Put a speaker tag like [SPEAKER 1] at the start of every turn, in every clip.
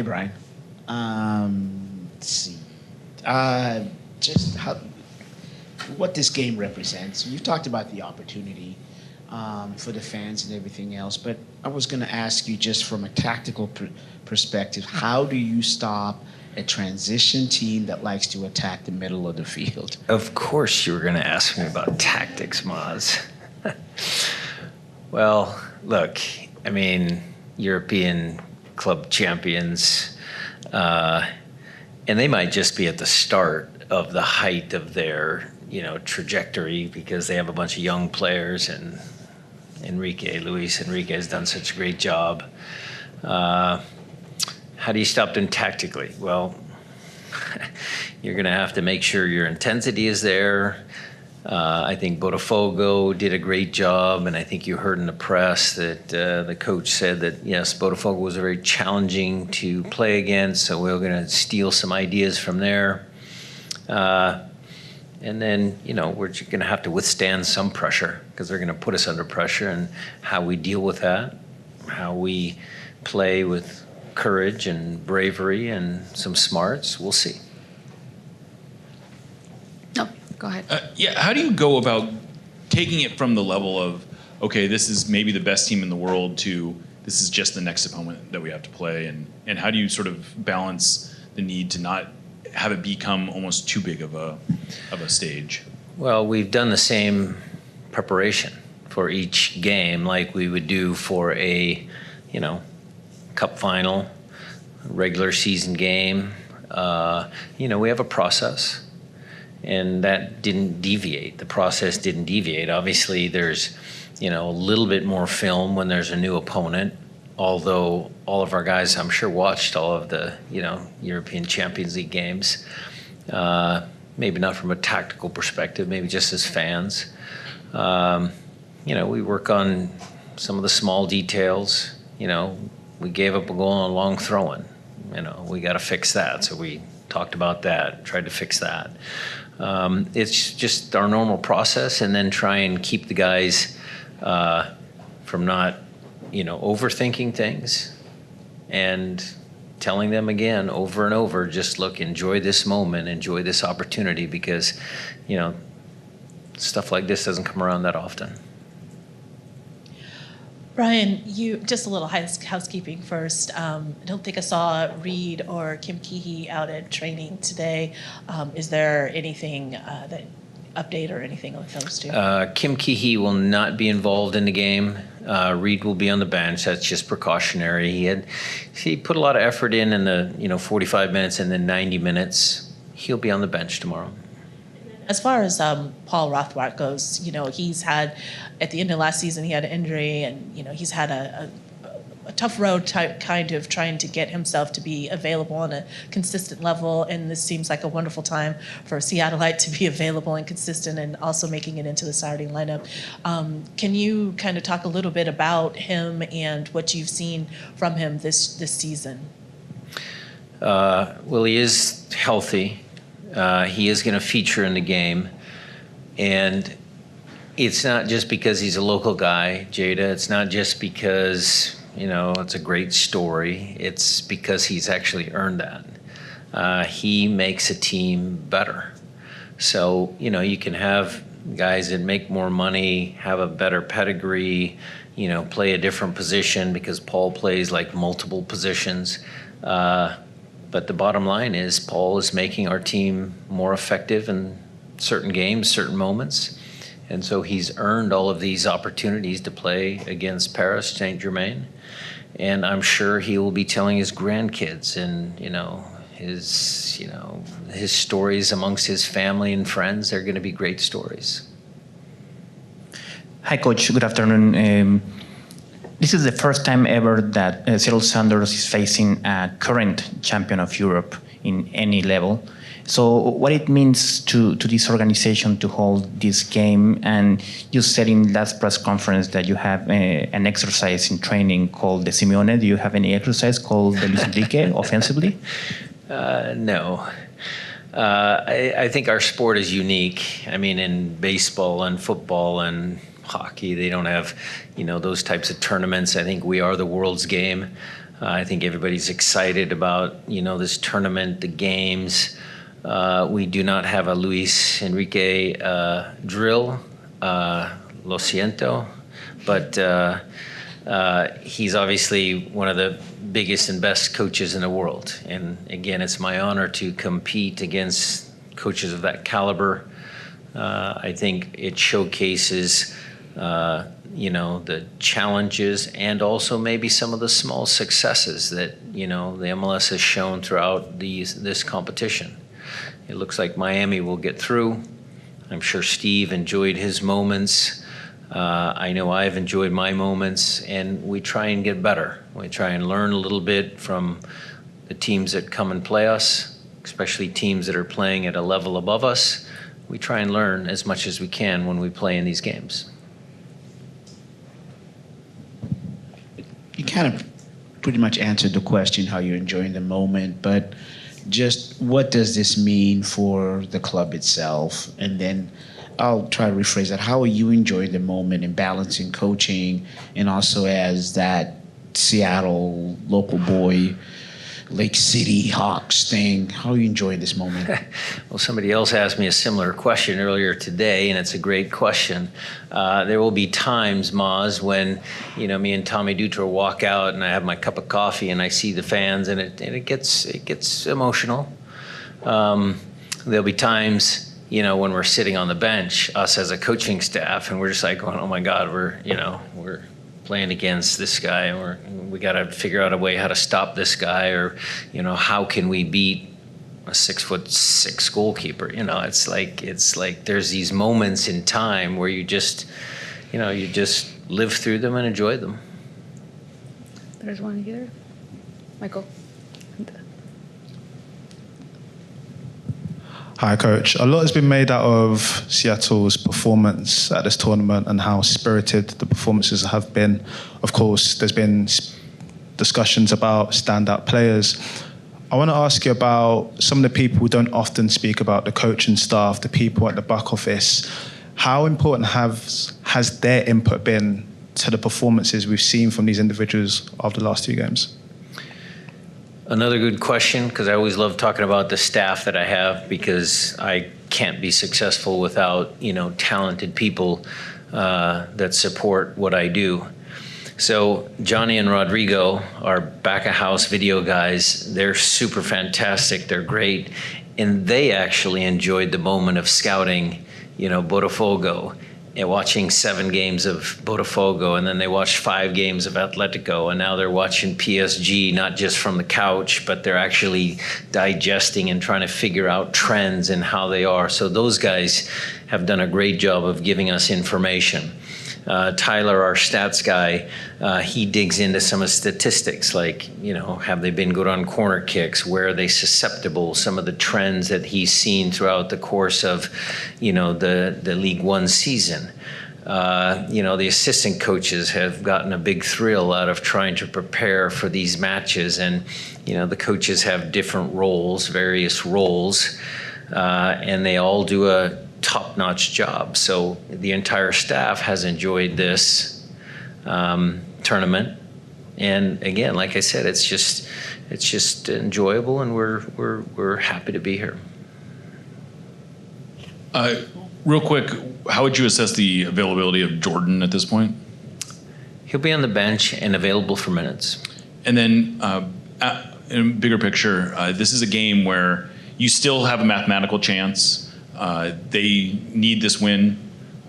[SPEAKER 1] Hey, Brian. Let's see. Just what this game represents. You've talked about the opportunity for the fans and everything else, but I was going to ask you just from a tactical perspective, how do you stop a transition team that likes to attack the middle of the field?
[SPEAKER 2] Of course you were going to ask me about tactics, Maz. Well, look, I mean, European club champions, and they might just be at the start of the height of their, trajectory because they have a bunch of young players, and Luis Enrique has done such a great job. How do you stop them tactically? Well, you're going to have to make sure your intensity is there. I think Botafogo did a great job, and I think you heard in the press that the coach said that, yes, Botafogo was very challenging to play against, so we're going to steal some ideas from there. And then, we're going to have to withstand some pressure because they're going to put us under pressure, and how we deal with that, how we play with courage and bravery and some smarts, we'll see.
[SPEAKER 3] No, go ahead.
[SPEAKER 4] How do you go about taking it from the level of, okay, this is maybe the best team in the world to this is just the next opponent that we have to play, and how do you sort of balance the need to not have it become almost too big of a stage?
[SPEAKER 2] Well, we've done the same preparation for each game like we would do for a, cup final, regular season game. We have a process, and that didn't deviate. The process didn't deviate. Obviously, there's, a little bit more film when there's a new opponent, although all of our guys, I'm sure, watched all of the, European Champions League games. Maybe not from a tactical perspective, maybe just as fans. We work on some of the small details. We gave up a goal on a long throw-in. We got to fix that. So we talked about that, tried to fix that. It's just our normal process, and then try and keep the guys from not, overthinking things, and telling them again over and over, just look, enjoy this moment, enjoy this opportunity, because, stuff like this doesn't come around that often.
[SPEAKER 5] Brian, you just a little housekeeping first. I don't think I saw Reed or Kim Keehee out at training today. Is there anything that update or anything with those two?
[SPEAKER 2] Kim Keehee will not be involved in the game. Reed will be on the bench. That's just precautionary. He put a lot of effort in the 45 minutes and then 90 minutes. He'll be on the bench tomorrow.
[SPEAKER 5] As far as Paul Rothbart goes, he's had, at the end of last season, he had an injury, and, he's had a tough road kind of trying to get himself to be available on a consistent level, and this seems like a wonderful time for a Seattleite to be available and consistent and also making it into the starting lineup. Can you kind of talk a little bit about him and what you've seen from him this season?
[SPEAKER 2] Well, he is healthy. He is going to feature in the game, and it's not just because he's a local guy, Jada. It's not just because, it's a great story. It's because he's actually earned that. He makes a team better. So, you can have guys that make more money, have a better pedigree, play a different position, because Paul plays like multiple positions. But the bottom line is Paul is making our team more effective in certain games, certain moments. And so he's earned all of these opportunities to play against Paris Saint-Germain. And I'm sure he will be telling his grandkids and, his stories amongst his family and friends. They're going to be great stories.
[SPEAKER 6] Hi, Coach. Good afternoon. This is the first time ever that Seattle Sounders is facing a current champion of Europe in any level. So what it means to this organization to hold this game, and you said in last press conference that you have an exercise in training called the Simeone. Do you have any exercise called the Luis Enrique offensively?
[SPEAKER 2] No. I think our sport is unique. I mean, in baseball and football and hockey, they don't have, those types of tournaments. I think we are the world's game. I think everybody's excited about, this tournament, the games. We do not have a Luis Enrique drill, lo siento, but he's obviously one of the biggest and best coaches in the world. And again, it's my honor to compete against coaches of that caliber. I think it showcases, the challenges and also maybe some of the small successes that, the MLS has shown throughout this competition. It looks like Miami will get through. I'm sure Steve enjoyed his moments. I know I've enjoyed my moments, and we try and get better. We try and learn a little bit from the teams that come and play us, especially teams that are playing at a level above us. We try and learn as much as we can when we play in these games.
[SPEAKER 1] You kind of pretty much answered the question, how you're enjoying the moment, but just what does this mean for the club itself? And then I'll try to rephrase that. How are you enjoying the moment and balancing coaching and also as that Seattle local boy, Lake City Hawks thing? How are you enjoying this moment?
[SPEAKER 2] Well, somebody else asked me a similar question earlier today, and it's a great question. There will be times, Maz, when me and Tommy Dutra walk out, and I have my cup of coffee, and I see the fans, and it gets emotional. There'll be times, when we're sitting on the bench, us as a coaching staff, and we're just like going, "Oh my God, we're playing against this guy, and we got to figure out a way how to stop this guy, or how can we beat a 6'6" goalkeeper?" It's like there's these moments in time where you just live through them and enjoy them.
[SPEAKER 3] There's one here, Michael.
[SPEAKER 7] Hi, Coach. A lot has been made out of Seattle's performance at this tournament and how spirited the performances have been. Of course, there's been discussions about standout players. I want to ask you about some of the people who don't often speak about the coaching staff, the people at the back office. How important has their input been to the performances we've seen from these individuals over the last 2 games?
[SPEAKER 2] Another good question, because I always love talking about the staff that I have, because I can't be successful without, talented people that support what I do. So Johnny and Rodrigo are back-of-house video guys. They're super fantastic. They're great. And they actually enjoyed the moment of scouting, Botafogo, and watching 7 games of Botafogo, and then they watched 5 games of Atletico, and now they're watching PSG, not just from the couch, but they're actually digesting and trying to figure out trends and how they are. So those guys have done a great job of giving us information. Tyler, our stats guy, he digs into some of the statistics, like, have they been good on corner kicks? Where are they susceptible? Some of the trends that he's seen throughout the course of, the League One season. The assistant coaches have gotten a big thrill out of trying to prepare for these matches. And, the coaches have different roles, various roles, and they all do a top-notch job. So the entire staff has enjoyed this tournament, and again, like I said, it's just enjoyable, and we're happy to be here.
[SPEAKER 4] Real quick, how would you assess the availability of Jordan at this point?
[SPEAKER 2] He'll be on the bench and available for minutes.
[SPEAKER 4] And then, in a bigger picture, this is a game where you still have a mathematical chance. They need this win,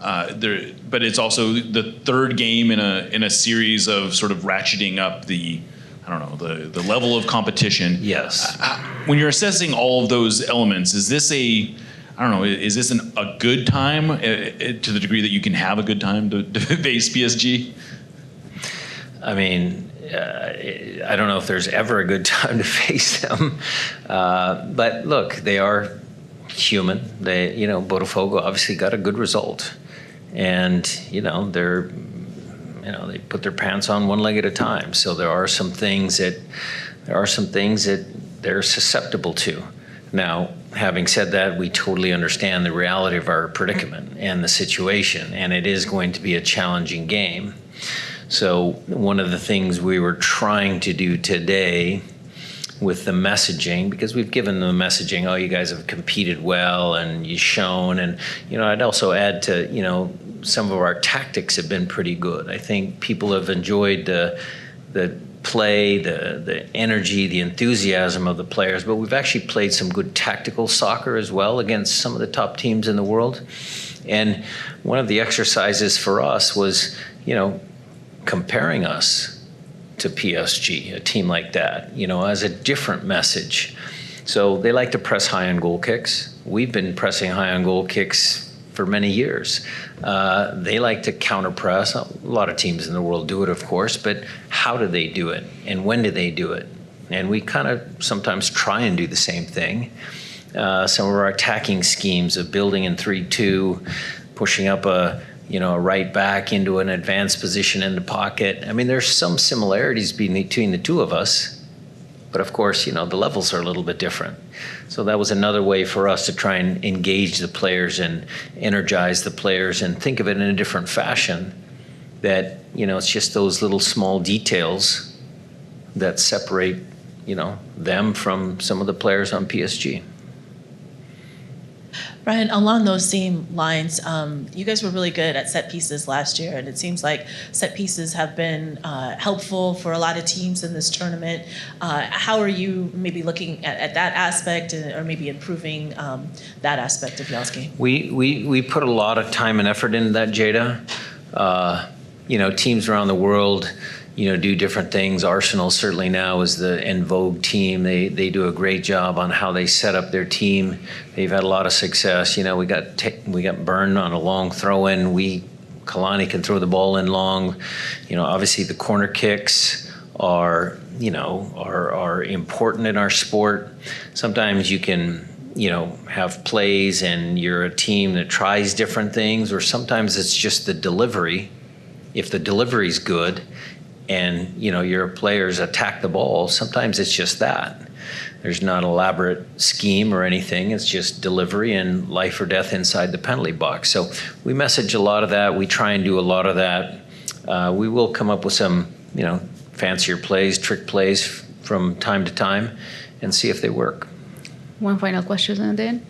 [SPEAKER 4] but it's also the 3rd game in a series of sort of ratcheting up the level of competition.
[SPEAKER 2] Yes.
[SPEAKER 4] When you're assessing all of those elements, is this a good time to the degree that you can have a good time to face PSG?
[SPEAKER 2] I mean, I don't know if there's ever a good time to face them, but look, they are human. They, Botafogo obviously got a good result, and they put their pants on one leg at a time. So there are some things that they're susceptible to. Now, having said that, we totally understand the reality of our predicament and the situation, and it is going to be a challenging game. So one of the things we were trying to do today with the messaging, because we've given the messaging, oh, you guys have competed well and you've shown, and I'd also add to, some of our tactics have been pretty good. I think people have enjoyed the play, the energy, the enthusiasm of the players, but we've actually played some good tactical soccer as well against some of the top teams in the world. And one of the exercises for us was, comparing us to PSG, a team like that, as a different message. So they like to press high on goal kicks. We've been pressing high on goal kicks for many years. They like to counter press. A lot of teams in the world do it, of course, but how do they do it? And when do they do it? And we kind of sometimes try and do the same thing. Some of our attacking schemes of building in 3-2, pushing up a right back into an advanced position in the pocket. I mean, there's some similarities between the two of us, but of course, the levels are a little bit different. So that was another way for us to try and engage the players and energize the players and think of it in a different fashion, that, it's just those little small details that separate, them from some of the players on PSG.
[SPEAKER 5] Brian, along those same lines, you guys were really good at set pieces last year, and it seems like set pieces have been helpful for a lot of teams in this tournament. How are you maybe looking at that aspect, or maybe improving that aspect of y'all's game?
[SPEAKER 2] We put a lot of time and effort into that, Jada. Teams around the world, do different things. Arsenal certainly now is the en vogue team. They do a great job on how they set up their team. They've had a lot of success. We got burned on a long throw in. Kalani can throw the ball in long. Obviously the corner kicks are important in our sport. Sometimes you can have plays and you're a team that tries different things, or sometimes it's just the delivery. If the delivery's good and your players attack the ball, sometimes it's just that. There's not an elaborate scheme or anything. It's just delivery and life or death inside the penalty box. So we message a lot of that. We try and do a lot of that. We will come up with some fancier plays, trick plays from time to time, and see if they work.
[SPEAKER 3] One final question and then.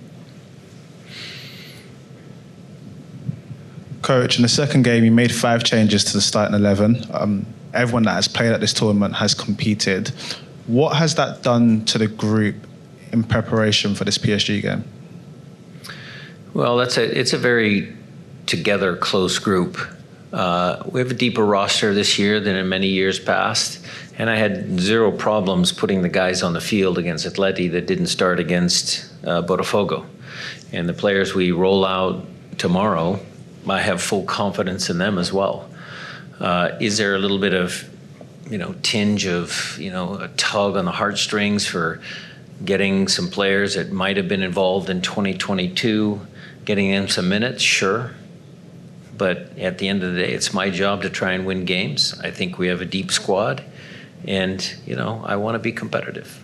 [SPEAKER 7] Coach, in the second game, you made 5 changes to the starting 11. Everyone that has played at this tournament has competed. What has that done to the group in preparation for this PSG game?
[SPEAKER 2] Well, it's a very together, close group. We have a deeper roster this year than in many years past, and I had zero problems putting the guys on the field against Atleti that didn't start against Botafogo. And the players we roll out tomorrow, I have full confidence in them as well. Is there a little bit of, tinge of, a tug on the heartstrings for getting some players that might have been involved in 2022, getting them some minutes? Sure. But at the end of the day, it's my job to try and win games. I think we have a deep squad, and, I want to be competitive.